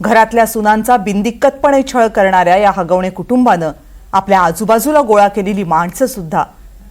घरातल्या सुनांचा बिनदिक्कतपणे छळ करणाऱ्या या हगवणे कुटुंबानं आपल्या आजूबाजूला गोळा केलेली माणसं सुद्धा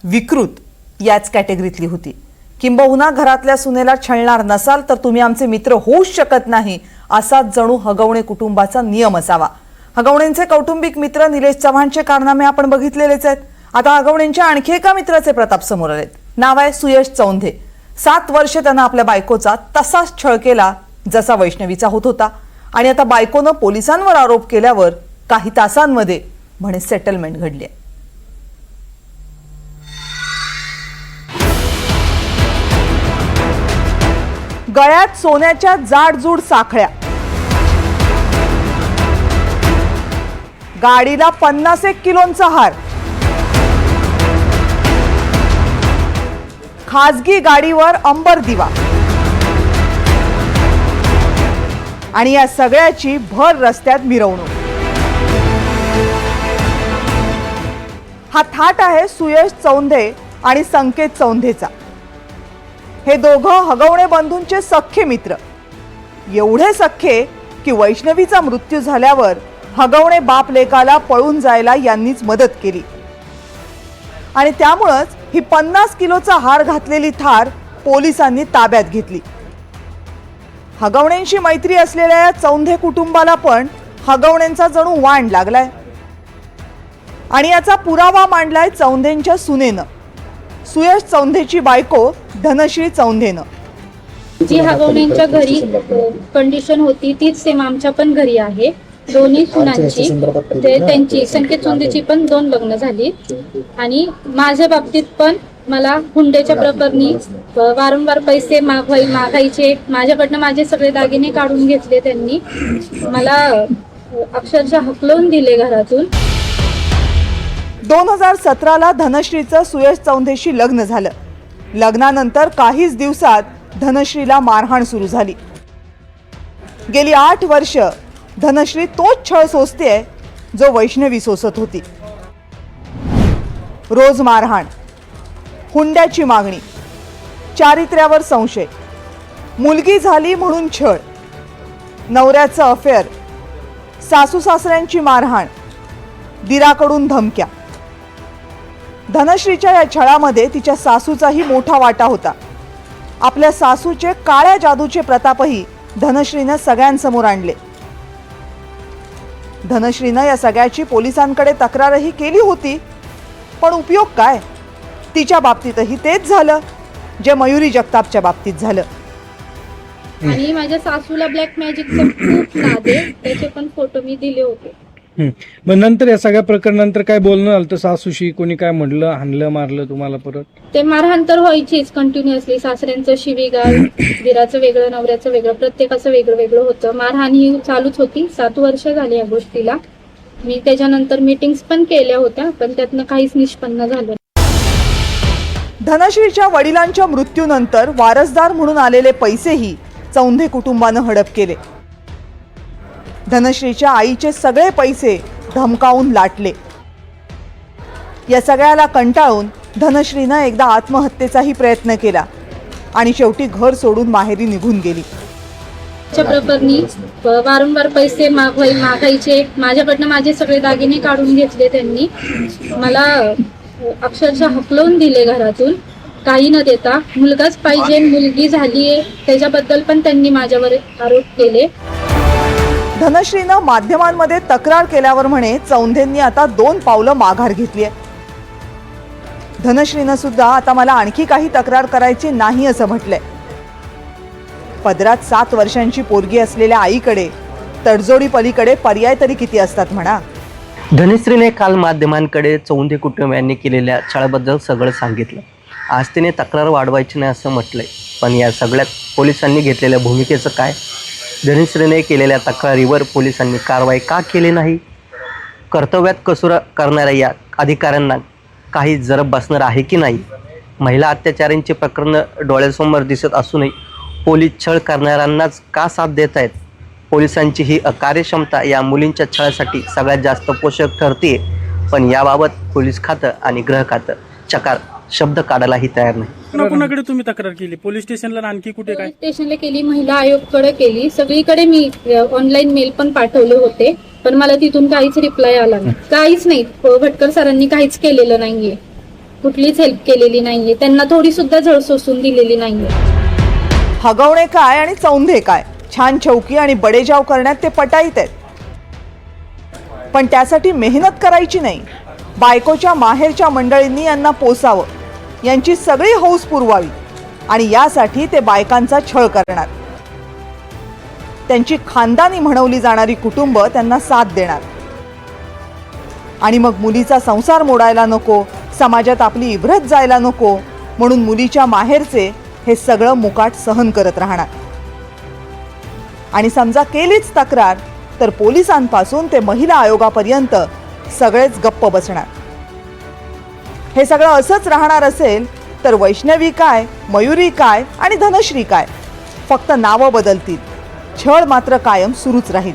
विकृत याच कॅटेगरीतली होती। किंबहुना घरातल्या सुनेला छळणार नसाल तर तुम्ही आमचे मित्र होऊच शकत नाही असाच जणू हगवणे कुटुंबाचा नियम असावा। हगवणेंचे कौटुंबिक मित्र निलेश चव्हाणचे कारनामे आपण बघितलेलेच आहेत। आता हगवणेंच्या आणखी एका मित्राचे प्रताप समोर आलेत। नाव आहे सुयश चौंधे। 7 वर्ष त्यांना आपल्या बायकोचा तसाच छळ केला जसा वैष्णवीचा होत होता आणि आता बायकोनं पोलिसांवर आरोप केल्यावर काही तासांमध्ये म्हणे सेटलमेंट घडली आहे। गळ्यात सोन्याच्या जाडजूड साखळ्या, गाडीला 50 किलोंचा हार, खासगी गाडीवर अंबर दिवा आणि या सगळ्याची भर रस्त्यात मिरवणूक। हा थाट आहे सुयश चौंधे आणि संकेत चौंधेचा। हे दोघं हगवणे बंधूंचे सख्खे मित्र, एवढे सख्खे की वैष्णवीचा मृत्यू झाल्यावर हगवणे बाप लेकाला पळून जायला यांनीच मदत केली आणि त्यामुळेच ही 50 किलोचा हार घातलेली थार पोलिसांनी ताब्यात घेतली। हगवणेंशी मैत्री असलेल्या या चौंधे कुटुंबाला पण हगवणेंचा जणू वाण लागलाय आणि याचा पुरावा मांडलाय चौंधेंच्या सुनेनं, सुयश चौंधेची बायको धनश्री चौंधेनं। जी हगवणेंच्या घरी कंडिशन होती तीच सेम आमच्या पण घरी आहे। दोन्ही सुनांची त्यांची संकेत चौंधेची पण 2 लग्न झाली आणि माझ्या बाबतीत पण मला हुंड्याच्या प्रकरणी वारंवार पैसे मागायचे, माझ्याकडनं माझे सगळे दागिने काढून घेतले त्यांनी, मला अक्षरशः हकलवून दिले घरातून। 2017ला धनश्रीचं सुयश चौंधेशी लग्न झालं। लग्नानंतर काहीच दिवसात धनश्रीला मारहाण सुरू झाली। गेली 8 वर्ष धनश्री तोच छळ सोसतेय जो वैष्णवी सोसत होती। रोज मारहाण, हुंड्याची मागणी, चारित्र्यावर संशय, मुलगी झाली म्हणून छळ, नवऱ्याचं अफेअर, सासू सासऱ्यांची मारहाण, दिराकडून धमक्या। धनश्रीच्या या छळामध्ये तिच्या सासूचाही मोठा वाटा होता। आपल्या सासूचे काळ्या जादूचे प्रतापही धनश्रीनं सगळ्यांसमोर आणले। धनश्रीनं या सगळ्याची पोलिसांकडे तक्रारही केली होती, पण उपयोग काय? तिच्या बाबतीतही तेच झालं जे मयुरी जगतापच्या बाबतीत झालं। आणि माझ्या सासूला ब्लॅक मॅजिकचं खूप नाद आहे, त्याचे पण फोटो मी दिले होते। मग नंतर या सगळ्या प्रकरणानंतर काय बोलणं आलं सासूशी? कोणी काय म्हणलं, हाणलं मारलं तुम्हाला? परत ते मारहाण तर व्हायचीच कंटिन्युअसली। सासऱ्यांचं शिवीगाळ, दिराचं वेगळं, नवऱ्याचं वेगळं, प्रत्येकाचं वेगळं वेगळं होतं। मारहाण ही चालूच होती। 7 वर्ष झाली या गोष्टीला। मी त्याच्यानंतर मीटिंग्स पण केल्या होत्या, पण त्यातनं काहीच निष्पन्न झालं। धनश्रीच्या वडिलांच्या मृत्यूनंतर वारसदार म्हणून आलेले पैसेही चौंधे कुटुंबानं हडप केले। धनश्रीच्या आईचे सगळे पैसे धमकावून लाटले। या सगळ्याला कंटाळून धनश्रीनं एकदा आत्महत्येचाही प्रयत्न केला आणि शेवटी घर सोडून माहेरी निघून गेली। प्रकरणी वारंवार पैसे मागायचे, माझ्याकडनं माझे सगळे दागिने काढून घेतले त्यांनी, मला अक्षरशः हकलवून दिले घरातून, काही न देता। मुलगाच पाहिजे, मुलगी झालीये, त्याच्याबद्दल पण त्यांनी माझ्यावर आरोप केले। धनश्रीनं माध्यमांमध्ये तक्रार केल्यावर म्हणे चौंधेंनी आता 2 पावलं माघार घेतली आहे। धनश्रीनं सुद्धा आता मला आणखी काही तक्रार करायची नाही असं म्हटलंय। पदरात 7 वर्षांची पोरगी असलेल्या आईकडे तडजोडी पलीकडे पर्याय तरी किती असतात म्हणा। धनश्रीने काल माध्यमांकडे चौंधे कुटुंबियांनी केलेल्या छळाबद्दल सगळं सांगितलं। आज तिने तक्रार वाढवायची नाही असं म्हटलंय, पण या सगळ्यात पोलिसांनी घेतलेल्या भूमिकेचं काय? धनश्रीने केलेल्या तक्रारीवर पोलिसांनी कारवाई का केली नाही? कर्तव्यात कसूर करणाऱ्या या अधिकाऱ्यांना काही जरब बसणार आहे की नाही? महिला अत्याचारांची प्रकरणं डोळ्यासमोर दिसत असूनही पोलीस छळ करणाऱ्यांनाच का साथ देत आहेत? पोलिसांची ही अकार्यक्षमता या मुलींच्या छळासाठी सगळ्यात जास्त पोषक ठरते, पण याबाबत पोलीस खातं आणि गृह खातं चकार शब्द काढायलाही तयार नाही. कुणाकडे तुम्ही तक्रार केली? पोलीस स्टेशनला आणि आणखी कुठे काय? पोलीस स्टेशनला केली, महिला आयोगकडे केली, सगळीकडे मी ऑनलाईन मेल पण पाठवले होते, पण मला तिथून काहीच रिप्लाय आला नाही. काहीच नाही. भटकर सरांनी काहीच केलेलं नाहीये, कुठलीच हेल्प केलेली नाहीये, त्यांना थोडी सुद्धा झळ सोसून दिलेली नाहीये. हगवणे काय आणि चौंधे काय, छान चौकी आणि बडेजाव करण्यात ते पटाईत आहेत, पण त्यासाठी मेहनत करायची नाही. बायकोच्या माहेरच्या मंडळींनी यांना पोसावं, यांची सगळी हौस पुरवावी आणि यासाठी ते बायकांचा छळ करणार. त्यांची खानदानी म्हणवली जाणारी कुटुंब त्यांना साथ देणार आणि मग मुलीचा संसार मोडायला नको, समाजात आपली इब्रत जायला नको म्हणून मुलीच्या माहेरचे हे सगळं मुकाट सहन करत राहणार. आणि समजा केलीच तक्रार तर पोलिसांपासून ते महिला आयोगापर्यंत सगळेच गप्प बसणार. हे सगळं असंच राहणार असेल तर वैष्णवी काय, मयुरी काय आणि धनश्री काय, फक्त नावं बदलतील, छळ मात्र कायम सुरूच राहील.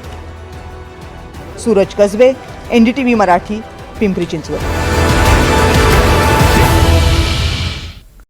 सूरज कसबे, NDTV मराठी, पिंपरी चिंचवड.